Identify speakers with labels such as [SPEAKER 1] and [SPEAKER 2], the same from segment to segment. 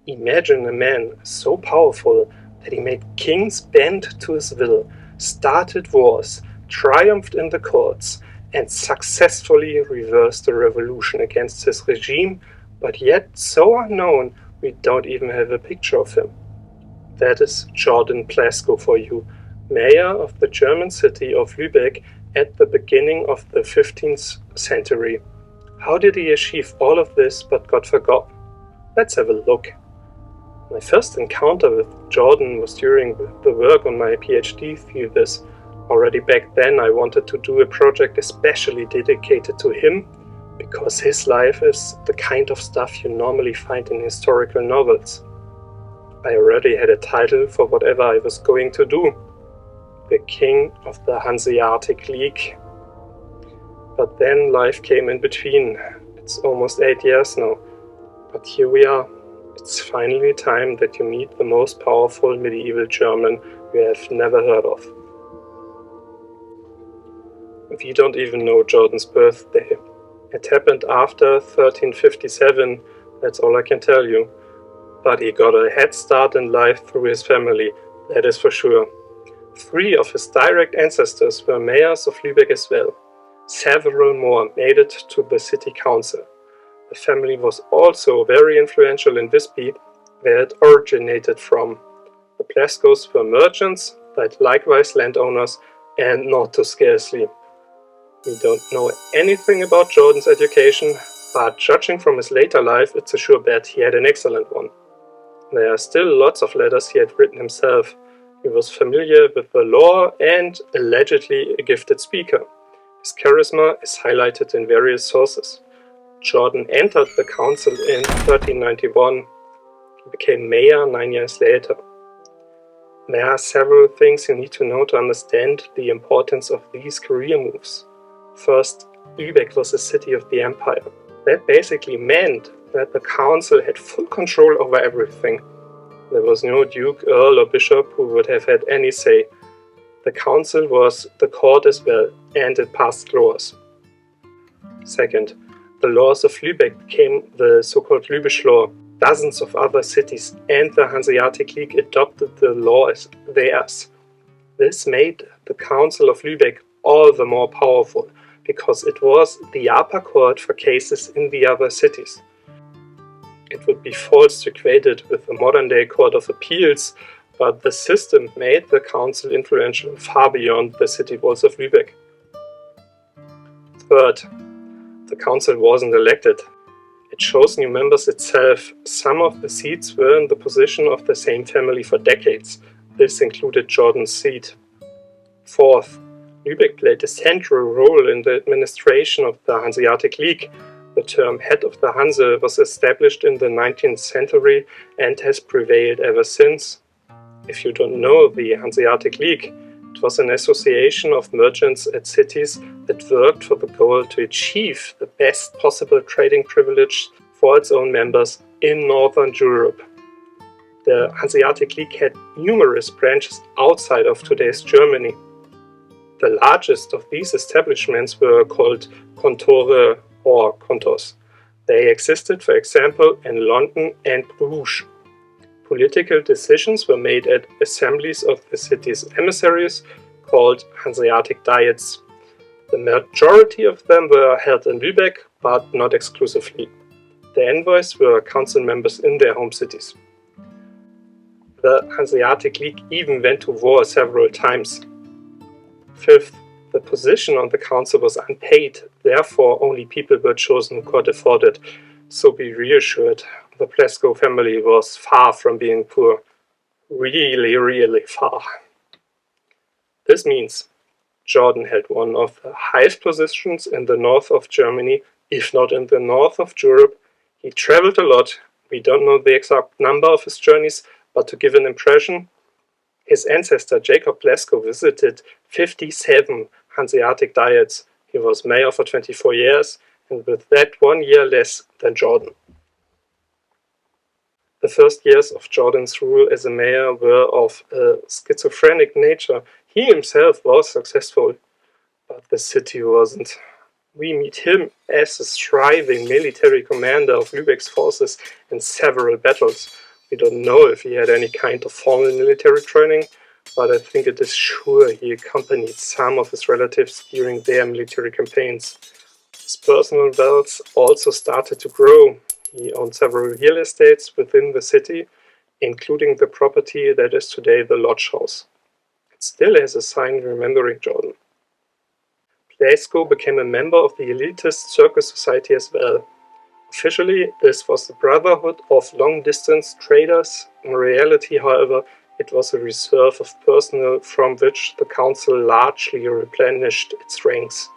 [SPEAKER 1] Imagine a man so powerful that he made kings bend to his will, started wars, triumphed in the courts, and successfully reversed the revolution against his regime, but yet so unknown we don't even have a picture of him. That is Jordan Plescow for you, mayor of the German city of Lübeck at the beginning of the 15th century. How did he achieve all of this but got forgotten? Let's have a look. My first encounter with Jordan was during the work on my PhD thesis. Already back then I wanted to do a project especially dedicated to him, because his life is the kind of stuff you normally find in historical novels. I already had a title for whatever I was going to do: the King of the Hanseatic League. But then life came in between. It's almost 8 years now. But here we are. It's finally time that you meet the most powerful medieval German you have never heard of. We don't even know Jordan's birthday. It happened after 1357, that's all I can tell you. But he got a head start in life through his family, that is for sure. 3 of his direct ancestors were mayors of Lübeck as well. Several more made it to the city council. The family was also very influential in Visby, where it originated from. The Plescows were merchants, but likewise landowners, and not too scarcely. We don't know anything about Jordan's education, but judging from his later life, it's a sure bet he had an excellent one. There are still lots of letters he had written himself. He was familiar with the law and allegedly a gifted speaker. His charisma is highlighted in various sources. Jordan entered the council in 1391. He became mayor 9 years later. There are several things you need to know to understand the importance of these career moves. First, Lübeck was a city of the empire. That basically meant that the council had full control over everything. There was no duke, earl or bishop who would have had any say. The council was the court as well, and it passed laws. Second, the laws of Lübeck became the so-called Lübische law. Dozens of other cities and the Hanseatic League adopted the law as theirs. This made the Council of Lübeck all the more powerful, because it was the upper court for cases in the other cities. It would be false to equate it with the modern-day Court of Appeals, but the system made the council influential far beyond the city walls of Lübeck. Third, the council wasn't elected. It chose new members itself. Some of the seats were in the position of the same family for decades. This included Jordan's seat. Fourth, Lübeck played a central role in the administration of the Hanseatic League. The term head of the Hanse was established in the 19th century and has prevailed ever since. If you don't know the Hanseatic League, it was an association of merchants at cities that worked for the goal to achieve the best possible trading privilege for its own members in Northern Europe. The Hanseatic League had numerous branches outside of today's Germany. The largest of these establishments were called Kontore or Kontos. They existed, for example, in London and Bruges. Political decisions were made at assemblies of the city's emissaries, called Hanseatic Diets. The majority of them were held in Lübeck, but not exclusively. The envoys were council members in their home cities. The Hanseatic League even went to war several times. Fifth, the position on the council was unpaid, therefore only people were chosen who could afford it. So be reassured, the Plescow family was far from being poor. Really, really far. This means Jordan held one of the highest positions in the north of Germany, if not in the north of Europe. He traveled a lot. We don't know the exact number of his journeys, but to give an impression, his ancestor Jacob Plescow visited 57 Hanseatic Diets. He was mayor for 24 years, and with that 1 year less than Jordan. The first years of Jordan's rule as a mayor were of a schizophrenic nature. He himself was successful, but the city wasn't. We meet him as a thriving military commander of Lübeck's forces in several battles. We don't know if he had any kind of formal military training, but I think it is sure he accompanied some of his relatives during their military campaigns. His personal wealth also started to grow. He owned several real estates within the city, including the property that is today the Lodge House. It still has a sign remembering Jordan. Plescow became a member of the elitist circus society as well. Officially, this was the Brotherhood of Long-Distance Traders. In reality, however, it was a reserve of personnel from which the council largely replenished its ranks.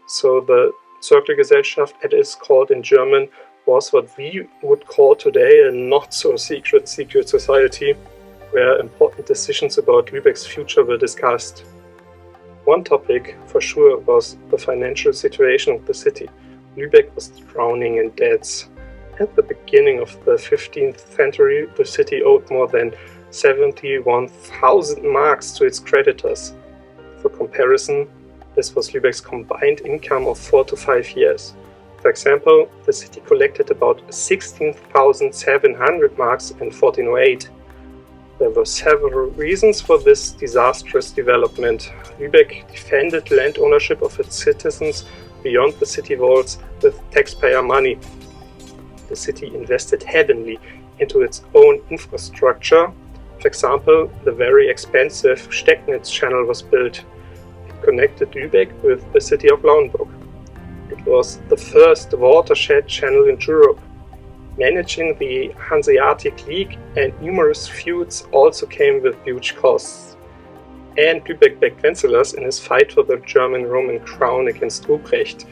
[SPEAKER 1] So the Zirkelgesellschaft, as it is called in German, was what we would call today a not-so-secret society, where important decisions about Lübeck's future were discussed. One topic, for sure, was the financial situation of the city. Lübeck was drowning in debts. At the beginning of the 15th century, the city owed more than 71,000 marks to its creditors. For comparison, this was Lübeck's combined income of 4 to 5 years. For example, the city collected about 16,700 marks in 1408. There were several reasons for this disastrous development. Lübeck defended land ownership of its citizens beyond the city walls with taxpayer money. The city invested heavily into its own infrastructure. For example, the very expensive Stecknitz channel was built. It connected Lübeck with the city of Lauenburg. It was the first watershed channel in Europe. Managing the Hanseatic League and numerous feuds also came with huge costs. And Lübeck backed Wenceslas in his fight for the German-Roman crown against Ruprecht.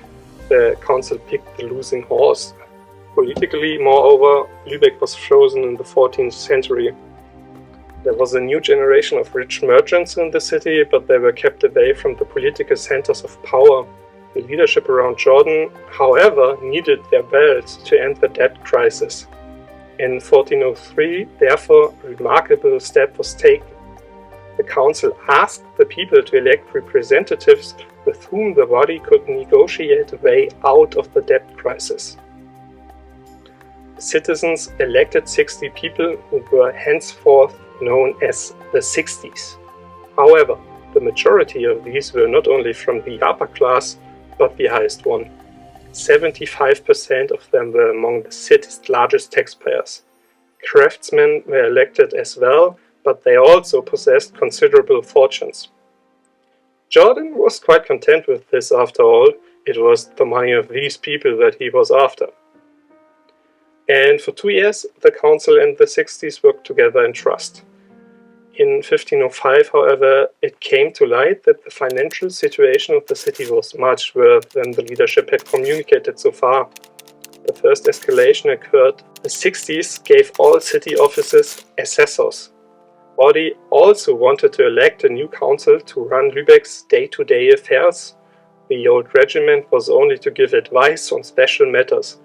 [SPEAKER 1] The council picked the losing horse. Politically, moreover, Lübeck was frozen in the 14th century. There was a new generation of rich merchants in the city, but they were kept away from the political centers of power. The leadership around Jordan, however, needed their wealth to end the debt crisis. In 1403, therefore, a remarkable step was taken. The council asked the people to elect representatives with whom the body could negotiate a way out of the debt crisis. The citizens elected 60 people who were henceforth known as the 60s. However, the majority of these were not only from the upper class, but the highest one. 75% of them were among the city's largest taxpayers. Craftsmen were elected as well, but they also possessed considerable fortunes. Jordan was quite content with this after all. It was the money of these people that he was after. And for 2 years, the council and the 60s worked together in trust. In 1505, however, it came to light that the financial situation of the city was much worse than the leadership had communicated so far. The first escalation occurred. The 60s gave all city offices assessors. Body also wanted to elect a new council to run Lübeck's day-to-day affairs. The old regiment was only to give advice on special matters.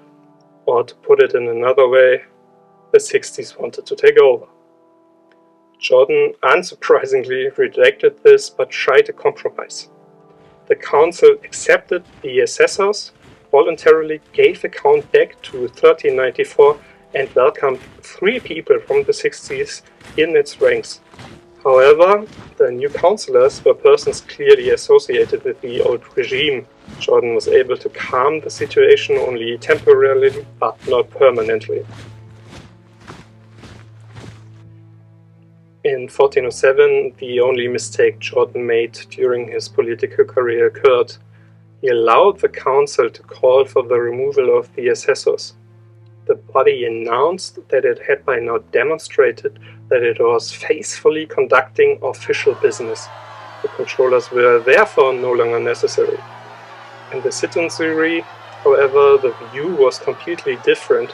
[SPEAKER 1] Or to put it in another way, the 60s wanted to take over. Jordan unsurprisingly rejected this but tried a compromise. The council accepted the assessors, voluntarily gave the count back to 1394 and welcomed 3 people from the 60s in its ranks. However, the new councillors were persons clearly associated with the old regime. Jordan was able to calm the situation only temporarily, but not permanently. In 1407, the only mistake Jordan made during his political career occurred. He allowed the council to call for the removal of the assessors. The body announced that it had by now demonstrated that it was faithfully conducting official business. The controllers were therefore no longer necessary. In the citizenry, however, the view was completely different.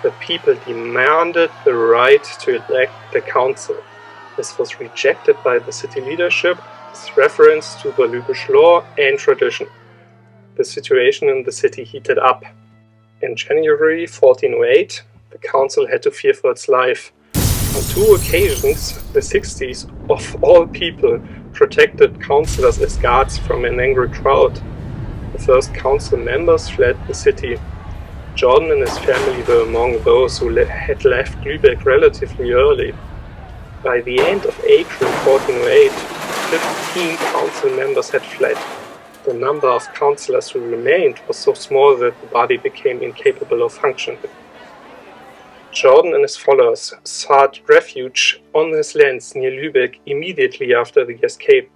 [SPEAKER 1] The people demanded the right to elect the council. This was rejected by the city leadership with reference to the Lübische law and tradition. The situation in the city heated up. In January 1408, the council had to fear for its life. On 2 occasions, the 60s, of all people, protected councillors as guards from an angry crowd. The first council members fled the city. Jordan and his family were among those who had left Lübeck relatively early. By the end of April 1408, 15 council members had fled. The number of councillors who remained was so small that the body became incapable of functioning. Jordan and his followers sought refuge on his lands near Lübeck immediately after the escape.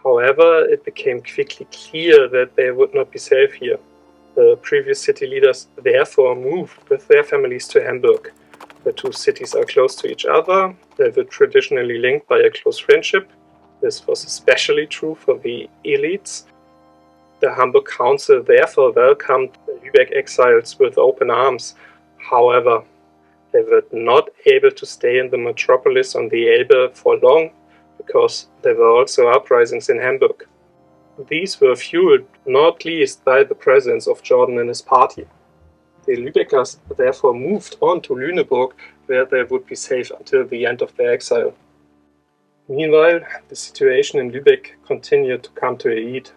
[SPEAKER 1] However, it became quickly clear that they would not be safe here. The previous city leaders therefore moved with their families to Hamburg. The two cities are close to each other. They were traditionally linked by a close friendship. This was especially true for the elites. The Hamburg Council therefore welcomed the Lübeck exiles with open arms. However, they were not able to stay in the metropolis on the Elbe for long, because there were also uprisings in Hamburg. These were fueled not least by the presence of Jordan and his party. The Lübeckers therefore moved on to Lüneburg, where they would be safe until the end of their exile. Meanwhile, the situation in Lübeck continued to come to a head.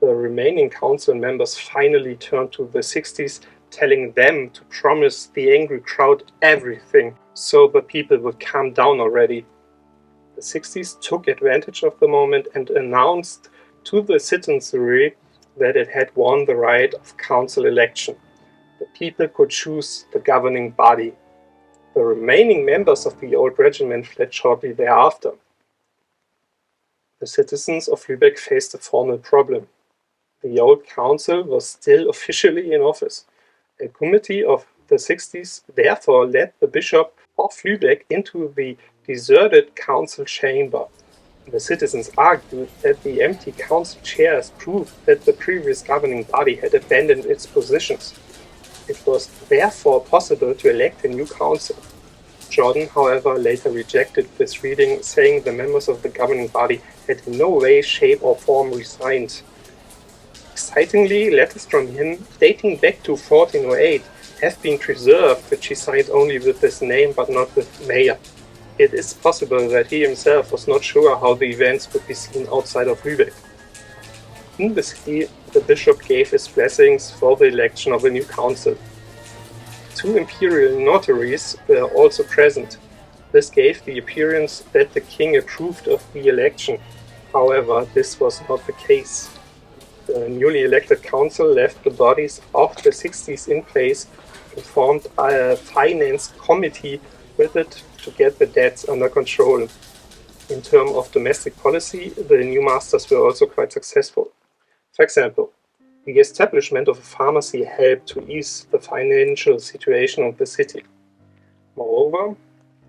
[SPEAKER 1] The remaining council members finally turned to the 60s, telling them to promise the angry crowd everything so the people would calm down already. The 60s took advantage of the moment and announced to the citizenry that it had won the right of council election. The people could choose the governing body. The remaining members of the old regiment fled shortly thereafter. The citizens of Lübeck faced a formal problem. The old council was still officially in office. A committee of the 60s therefore led the bishop of Lübeck into the deserted council chamber. The citizens argued that the empty council chairs proved that the previous governing body had abandoned its positions. It was therefore possible to elect a new council. Jordan, however, later rejected this reading, saying the members of the governing body had in no way, shape or form resigned. Excitingly, letters from him, dating back to 1408, have been preserved, which he signed only with his name but not with Mayor. It is possible that he himself was not sure how the events would be seen outside of Lübeck. In the city, the bishop gave his blessings for the election of a new council. 2 imperial notaries were also present. This gave the appearance that the king approved of the election. However, this was not the case. The newly elected council left the bodies of the 60s in place and formed a finance committee with it to get the debts under control. In terms of domestic policy, the new masters were also quite successful. For example, the establishment of a pharmacy helped to ease the financial situation of the city. Moreover,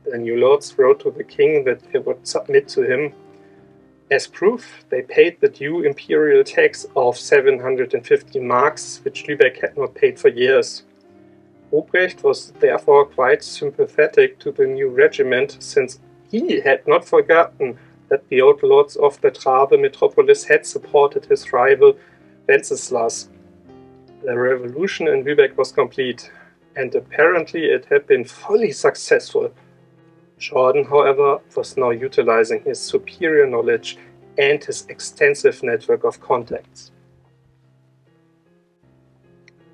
[SPEAKER 1] the new lords wrote to the king that they would submit to him. As proof, they paid the due imperial tax of 750 marks, which Lübeck had not paid for years. Ruprecht was therefore quite sympathetic to the new regiment, since he had not forgotten that the old lords of the Trave metropolis had supported his rival Wenceslas. The revolution in Lübeck was complete, and apparently it had been fully successful. Jordan, however, was now utilizing his superior knowledge and his extensive network of contacts.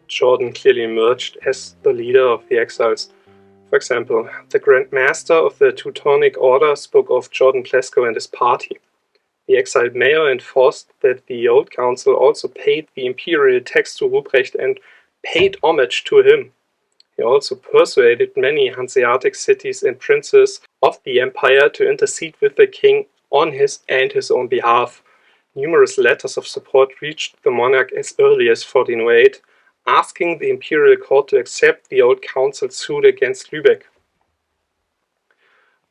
[SPEAKER 1] Jordan clearly emerged as the leader of the exiles. For example, the Grand Master of the Teutonic Order spoke of Jordan Plescow and his party. The exiled mayor enforced that the old council also paid the imperial tax to Ruprecht and paid homage to him. He also persuaded many Hanseatic cities and princes of the empire to intercede with the king on his and his own behalf. Numerous letters of support reached the monarch as early as 1408, asking the imperial court to accept the old council's suit against Lübeck.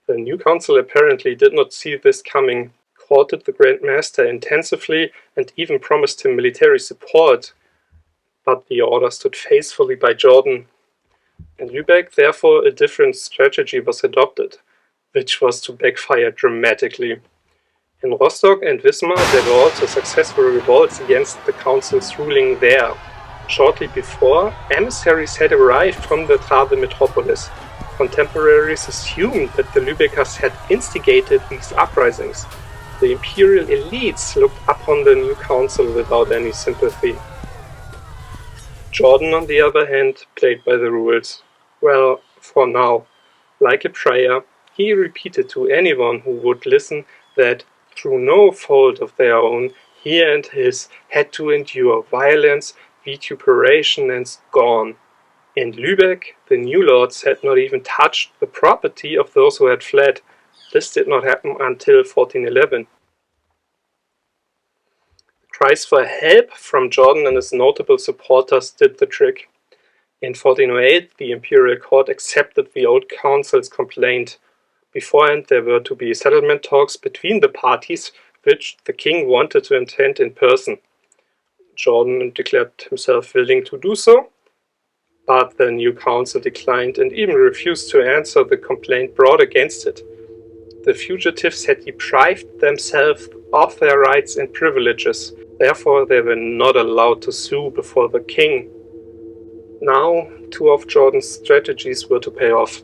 [SPEAKER 1] The new council apparently did not see this coming, courted the Grand Master intensively, and even promised him military support, but the order stood faithfully by Jordan. In Lübeck, therefore, a different strategy was adopted, which was to backfire dramatically. In Rostock and Wismar, there were also successful revolts against the council's ruling there. Shortly before, emissaries had arrived from the Trave metropolis. Contemporaries assumed that the Lübeckers had instigated these uprisings. The imperial elites looked upon the new council without any sympathy. Jordan, on the other hand, played by the rules. Well, for now. Like a prayer, he repeated to anyone who would listen that, through no fault of their own, he and his had to endure violence, vituperation, and scorn. In Lübeck, the new lords had not even touched the property of those who had fled. This did not happen until 1411. Cries for help from Jordan and his notable supporters did the trick. In 1408, the imperial court accepted the old council's complaint. Beforehand, there were to be settlement talks between the parties, which the king wanted to attend in person. Jordan declared himself willing to do so, but the new council declined and even refused to answer the complaint brought against it. The fugitives had deprived themselves of their rights and privileges, therefore they were not allowed to sue before the king. Now, two of Jordan's strategies were to pay off.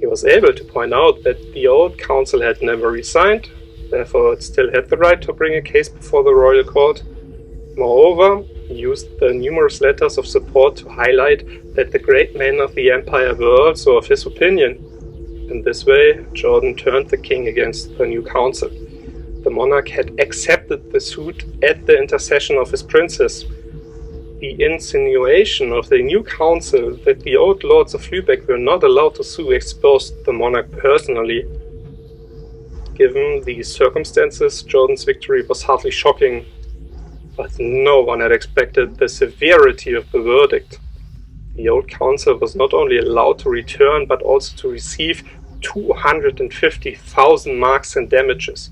[SPEAKER 1] He was able to point out that the old council had never resigned, therefore it still had the right to bring a case before the royal court. Moreover, he used the numerous letters of support to highlight that the great men of the empire were also of his opinion. In this way, Jordan turned the king against the new council. The monarch had accepted the suit at the intercession of his princess. The insinuation of the new council that the old lords of Lübeck were not allowed to sue exposed the monarch personally. Given these circumstances, Jordan's victory was hardly shocking, but no one had expected the severity of the verdict. The old council was not only allowed to return, but also to receive 250,000 marks in damages.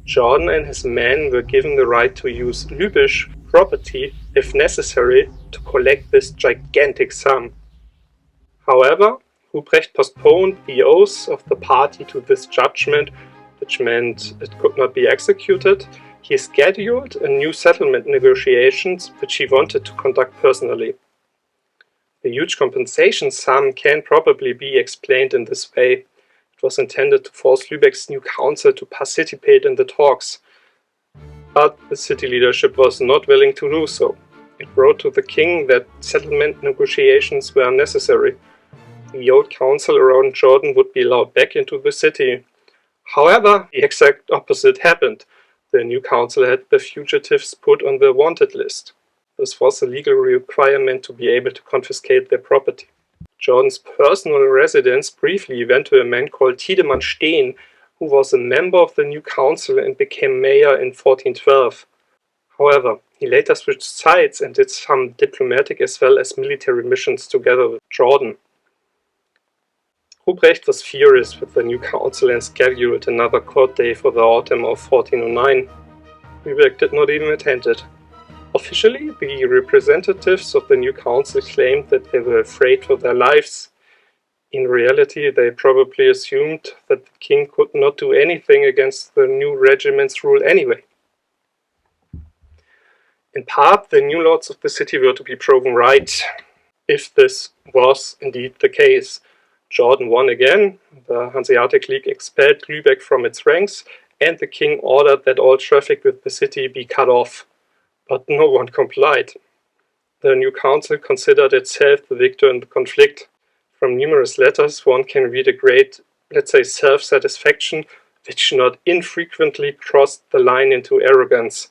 [SPEAKER 1] Jordan and his men were given the right to use Lübeck property, if necessary, to collect this gigantic sum. However, Ruprecht postponed the oath of the party to this judgment, which meant it could not be executed. He scheduled a new settlement negotiations, which he wanted to conduct personally. The huge compensation sum can probably be explained in this way. It was intended to force Lübeck's new council to participate in the talks. But the city leadership was not willing to do so. It wrote to the king that settlement negotiations were unnecessary. The old council around Jordan would be allowed back into the city. However, the exact opposite happened. The new council had the fugitives put on the wanted list. This was a legal requirement to be able to confiscate their property. Jordan's personal residence briefly went to a man called Tiedemann Steen, who was a member of the new council and became mayor in 1412. However, he later switched sides and did some diplomatic as well as military missions together with Jordan. Ruprecht was furious with the new council and scheduled another court day for the autumn of 1409. Lübeck did not even attend it. Officially, the representatives of the new council claimed that they were afraid for their lives. In reality, they probably assumed that the king could not do anything against the new regiment's rule anyway. In part, the new lords of the city were to be proven right. If this was indeed the case, Jordan won again, the Hanseatic League expelled Lübeck from its ranks, and the king ordered that all traffic with the city be cut off. But no one complied. The new council considered itself the victor in the conflict. From numerous letters, one can read a great, let's say, self-satisfaction, which not infrequently crossed the line into arrogance.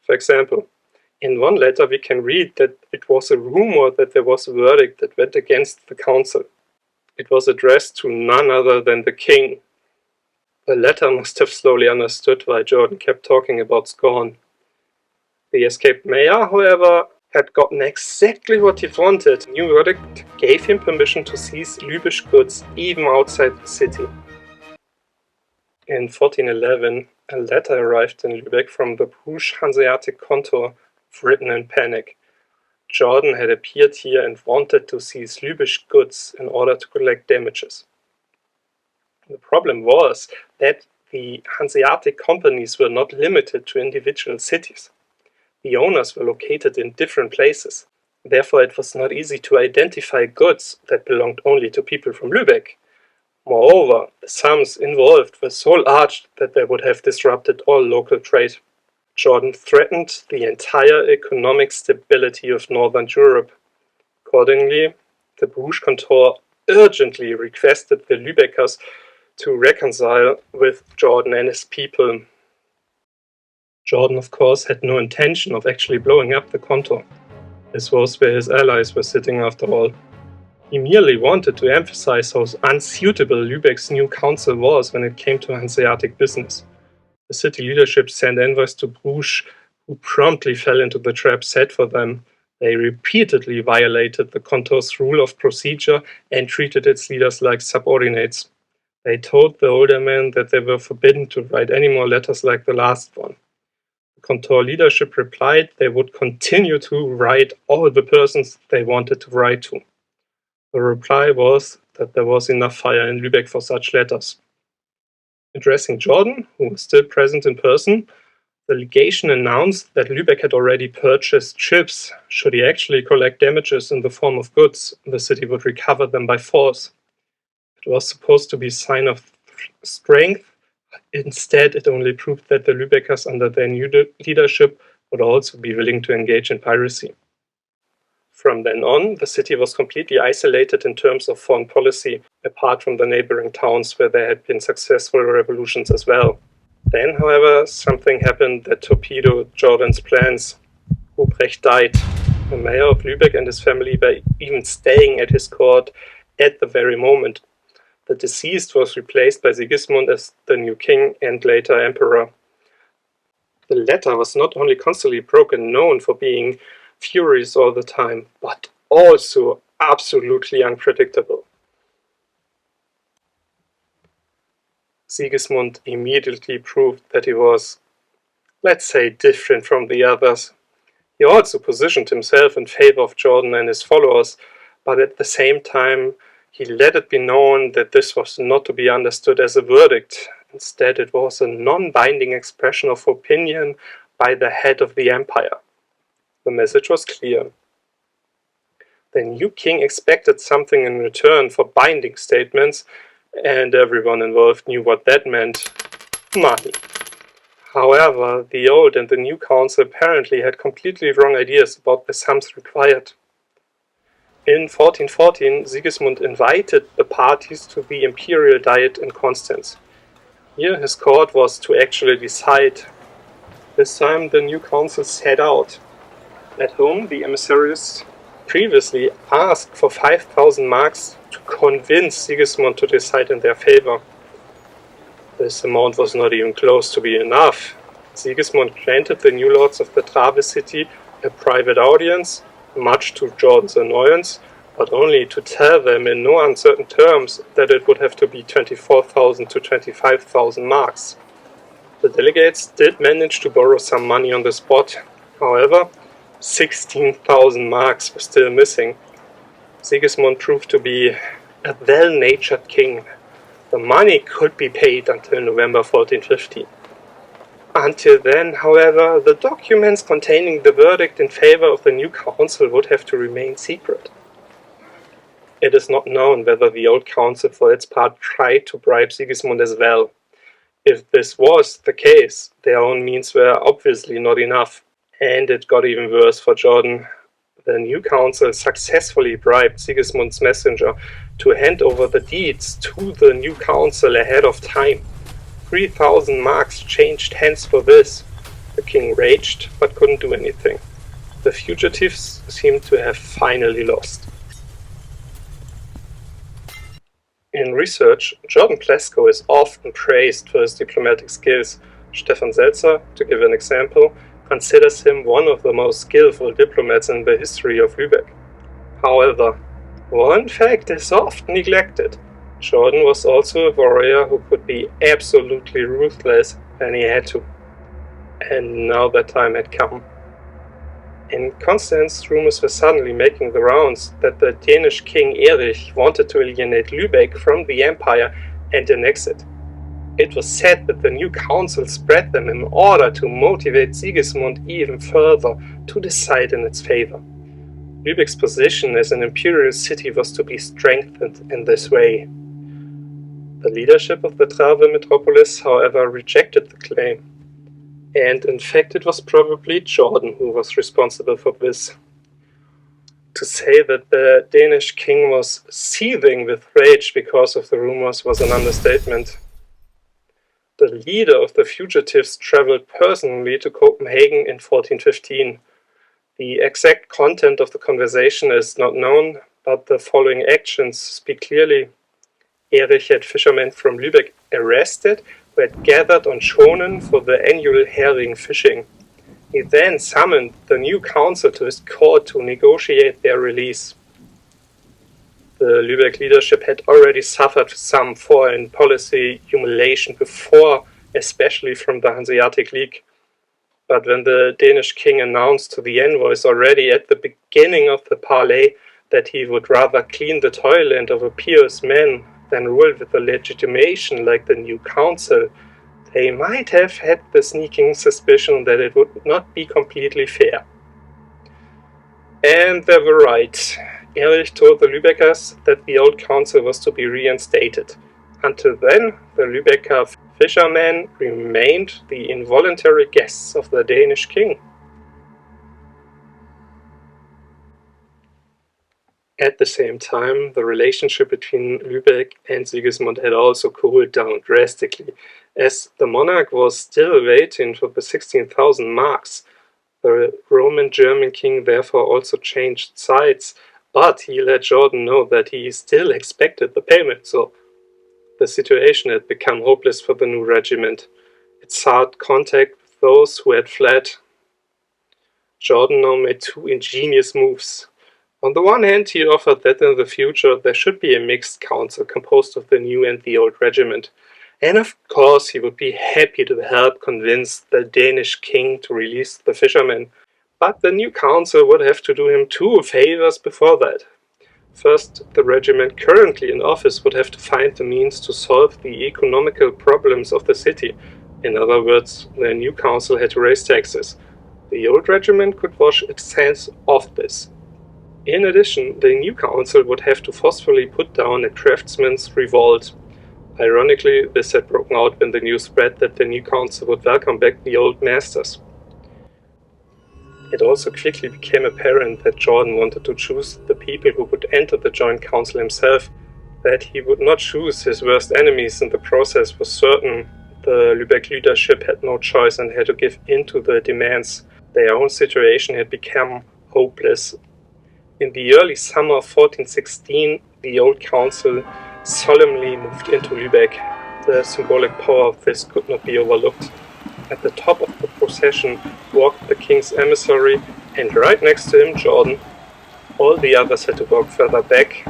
[SPEAKER 1] For example, in one letter we can read that it was a rumor that there was a verdict that went against the council. It was addressed to none other than the king. The letter must have slowly understood why Jordan kept talking about scorn. The escaped mayor, however, had gotten exactly what he wanted. The new verdict gave him permission to seize Lübeck goods even outside the city. In 1411, a letter arrived in Lübeck from the Bruges Hanseatic Contor, written in panic. Jordan had appeared here and wanted to seize Lübeck goods in order to collect damages. The problem was that the Hanseatic companies were not limited to individual cities. The owners were located in different places. Therefore, it was not easy to identify goods that belonged only to people from Lübeck. Moreover, the sums involved were so large that they would have disrupted all local trade. Jordan threatened the entire economic stability of Northern Europe. Accordingly, the Bruges Cantor urgently requested the Lübeckers to reconcile with Jordan and his people. Jordan, of course, had no intention of actually blowing up the Cantor. This was where his allies were sitting after all. He merely wanted to emphasize how unsuitable Lübeck's new council was when it came to Hanseatic business. The city leadership sent envoys to Bruges, who promptly fell into the trap set for them. They repeatedly violated the Cantor's rule of procedure and treated its leaders like subordinates. They told the older men that they were forbidden to write any more letters like the last one. The Cantor leadership replied they would continue to write all the persons they wanted to write to. The reply was that there was enough fire in Lübeck for such letters. Addressing Jordan, who was still present in person, the legation announced that Lübeck had already purchased ships. Should he actually collect damages in the form of goods, the city would recover them by force. It was supposed to be a sign of strength. Instead, it only proved that the Lübeckers under their new leadership would also be willing to engage in piracy. From then on, the city was completely isolated in terms of foreign policy, apart from the neighboring towns where there had been successful revolutions as well. Then, however, something happened that torpedoed Jordan's plans. Ruprecht died. The mayor of Lübeck and his family were even staying at his court at the very moment. The deceased was replaced by Sigismund as the new king and later emperor. The latter was not only constantly broken, known for being furious all the time, but also absolutely unpredictable. Sigismund immediately proved that he was, let's say, different from the others. He also positioned himself in favor of Jordan and his followers, but at the same time, he let it be known that this was not to be understood as a verdict. Instead, it was a non-binding expression of opinion by the head of the empire. The message was clear. The new king expected something in return for binding statements, and everyone involved knew what that meant: money. However, the old and the new council apparently had completely wrong ideas about the sums required. In 1414, Sigismund invited the parties to the imperial diet in Constance. Here his court was to actually decide. This time the new council set out. At home, the emissaries previously asked for 5,000 marks to convince Sigismund to decide in their favor. This amount was not even close to be enough. Sigismund granted the new lords of the Trave city a private audience, much to Jordan's annoyance, but only to tell them in no uncertain terms that it would have to be 24,000 to 25,000 marks. The delegates did manage to borrow some money on the spot. However, 16,000 marks were still missing. Sigismund proved to be a well-natured king. The money could be paid until November 1415. Until then, however, the documents containing the verdict in favor of the new council would have to remain secret. It is not known whether the old council for its part tried to bribe Sigismund as well. If this was the case, their own means were obviously not enough. And it got even worse for Jordan. The new council successfully bribed Sigismund's messenger to hand over the deeds to the new council ahead of time. 3,000 marks changed hands for this. The king raged, but couldn't do anything. The fugitives seemed to have finally lost. In research, Jordan Plescow is often praised for his diplomatic skills. Stefan Seltzer, to give an example, considers him one of the most skillful diplomats in the history of Lübeck. However, one fact is often neglected. Jordan was also a warrior who could be absolutely ruthless when he had to. And now that time had come. In Constance, rumors were suddenly making the rounds that the Danish king Erich wanted to alienate Lübeck from the empire and annex it. It was said that the new council spread them in order to motivate Sigismund even further to decide in its favor. Lübeck's position as an imperial city was to be strengthened in this way. The leadership of the Trave metropolis, however, rejected the claim. And in fact it was probably Jordan who was responsible for this. To say that the Danish king was seething with rage because of the rumors was an understatement. The leader of the fugitives traveled personally to Copenhagen in 1415. The exact content of the conversation is not known, but the following actions speak clearly. Erich had fishermen from Lübeck arrested who had gathered on Schonen for the annual herring fishing. He then summoned the new council to his court to negotiate their release. The Lübeck leadership had already suffered some foreign policy humiliation before, especially from the Hanseatic League. But when the Danish king announced to the envoys already at the beginning of the parley that he would rather clean the toilet of a pious man than rule with a legitimation like the new council, they might have had the sneaking suspicion that it would not be completely fair. And they were right. Erich told the Lübeckers that the old council was to be reinstated. Until then, the Lübecker fishermen remained the involuntary guests of the Danish king. At the same time, the relationship between Lübeck and Sigismund had also cooled down drastically, as the monarch was still waiting for the 16,000 marks. The Roman-German king therefore also changed sides, but he let Jordan know that he still expected the payment, so the situation had become hopeless for the new regiment. It sought contact with those who had fled. Jordan now made two ingenious moves. On the one hand, he offered that in the future there should be a mixed council composed of the new and the old regiment. And of course he would be happy to help convince the Danish king to release the fishermen. But the new council would have to do him two favors before that. First, the regiment currently in office would have to find the means to solve the economical problems of the city. In other words, the new council had to raise taxes. The old regiment could wash its hands of this. In addition, the new council would have to forcefully put down a craftsmen's revolt. Ironically, this had broken out when the news spread that the new council would welcome back the old masters. It also quickly became apparent that Jordan wanted to choose the people who would enter the joint council himself. That he would not choose his worst enemies in the process was certain. The Lübeck leadership had no choice and had to give in to the demands. Their own situation had become hopeless. In the early summer of 1416, the old council solemnly moved into Lübeck. The symbolic power of this could not be overlooked. At the top of the procession walked the king's emissary, and right next to him Jordan. All the others had to walk further back.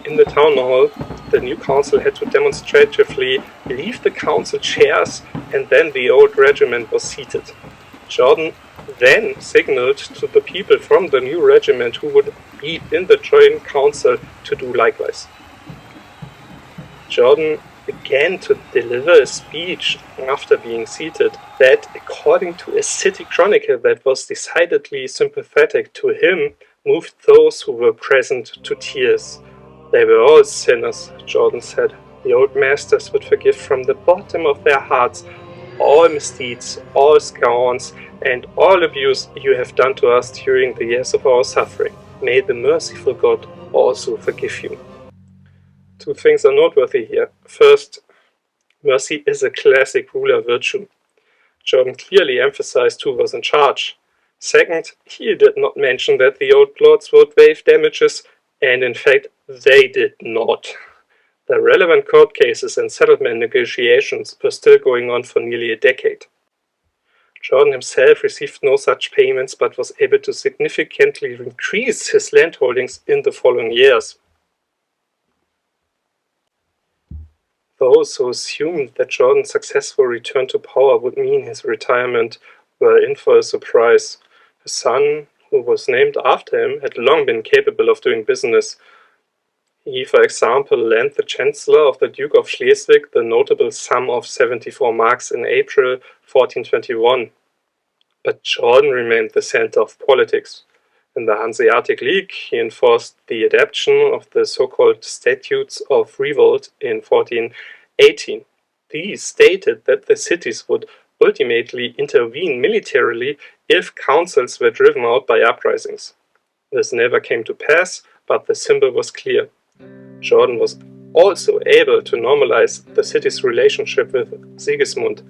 [SPEAKER 1] In the town hall, the new council had to demonstratively leave the council chairs, and then the old regiment was seated. Jordan then signaled to the people from the new regiment who would be in the joint council to do likewise. Jordan began to deliver a speech after being seated that, according to a city chronicle that was decidedly sympathetic to him, moved those who were present to tears. They were all sinners, Jordan said. The old masters would forgive from the bottom of their hearts all misdeeds, all scorns, and all abuse you have done to us during the years of our suffering. May the merciful God also forgive you. Two things are noteworthy here. First, mercy is a classic ruler virtue. Jordan clearly emphasized who was in charge. Second, he did not mention that the old lords would waive damages, and in fact, they did not. The relevant court cases and settlement negotiations were still going on for nearly a decade. Jordan himself received no such payments, but was able to significantly increase his landholdings in the following years. Those who assumed that Jordan's successful return to power would mean his retirement were in for a surprise. His son, who was named after him, had long been capable of doing business. He, for example, lent the Chancellor of the Duke of Schleswig the notable sum of 74 marks in April 1421. But Jordan remained the center of politics. In the Hanseatic League, he enforced the adoption of the so-called Statutes of Revolt in 1418. These stated that the cities would ultimately intervene militarily if councils were driven out by uprisings. This never came to pass, but the symbol was clear. Jordan was also able to normalize the city's relationship with Sigismund.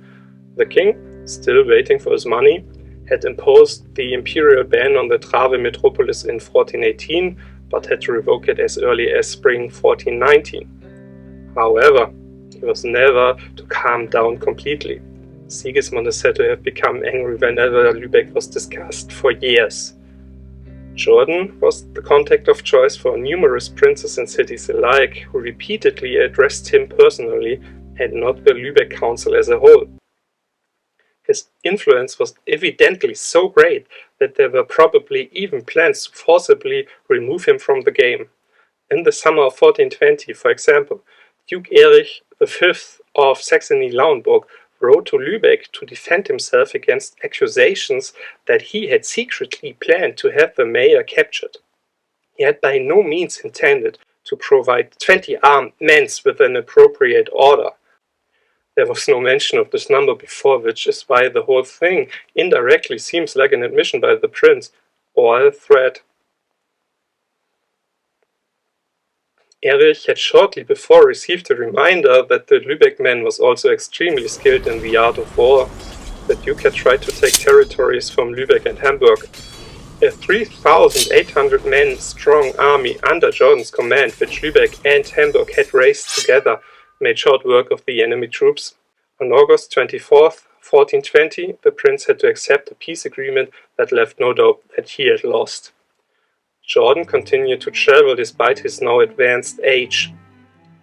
[SPEAKER 1] The king, still waiting for his money, had imposed the imperial ban on the Trave metropolis in 1418, but had to revoke it as early as spring 1419. However, he was never to calm down completely. Sigismund is said to have become angry whenever Lübeck was discussed for years. Jordan was the contact of choice for numerous princes and cities alike, who repeatedly addressed him personally and not the Lübeck council as a whole. His influence was evidently so great that there were probably even plans to forcibly remove him from the game. In the summer of 1420, for example, Duke Erich V of Saxony-Lauenburg wrote to Lübeck to defend himself against accusations that he had secretly planned to have the mayor captured. He had by no means intended to provide 20 armed men with an appropriate order. There was no mention of this number before, which is why the whole thing indirectly seems like an admission by the prince, or a threat. Erich had shortly before received a reminder that the Lübeck man was also extremely skilled in the art of war. The Duke had tried to take territories from Lübeck and Hamburg. A 3,800 men strong army under Jordan's command, which Lübeck and Hamburg had raised together, made short work of the enemy troops. On August 24th, 1420, the prince had to accept a peace agreement that left no doubt that he had lost. Jordan continued to travel despite his now advanced age.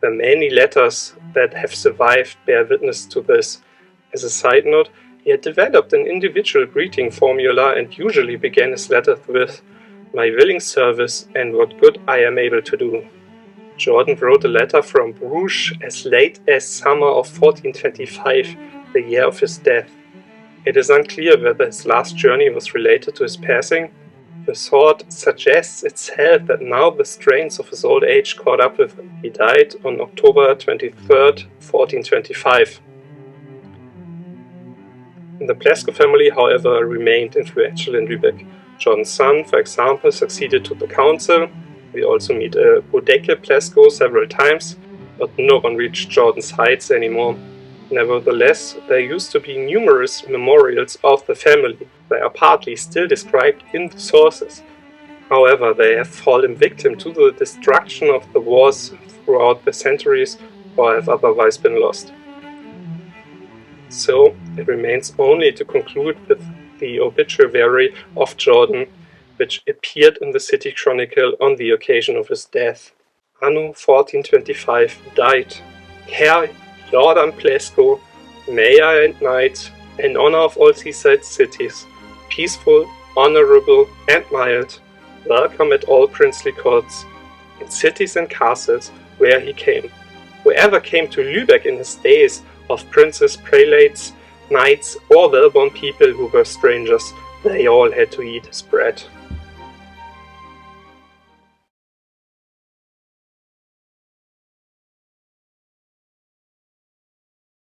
[SPEAKER 1] The many letters that have survived bear witness to this. As a side note, he had developed an individual greeting formula and usually began his letters with, "My willing service and what good I am able to do." Jordan wrote a letter from Bruges as late as summer of 1425, the year of his death. It is unclear whether his last journey was related to his passing. The thought suggests itself that now the strains of his old age caught up with him. He died on October 23rd, 1425. The Plescow family, however, remained influential in Lübeck. Jordan's son, for example, succeeded to the council. We also meet Bodeke Plescow several times, but no one reached Jordan's heights anymore. Nevertheless, there used to be numerous memorials of the family. They are partly still described in the sources. However, they have fallen victim to the destruction of the wars throughout the centuries or have otherwise been lost. So, it remains only to conclude with the obituary of Jordan, which appeared in the City Chronicle on the occasion of his death. Anno 1425 died Herr Jordan Plescow, Mayor and Knight, in honor of all seaside cities, peaceful, honorable, and mild, welcome at all princely courts, in cities and castles where he came. Whoever came to Lübeck in his days of princes, prelates, knights, or well-born people who were strangers, they all had to eat his bread.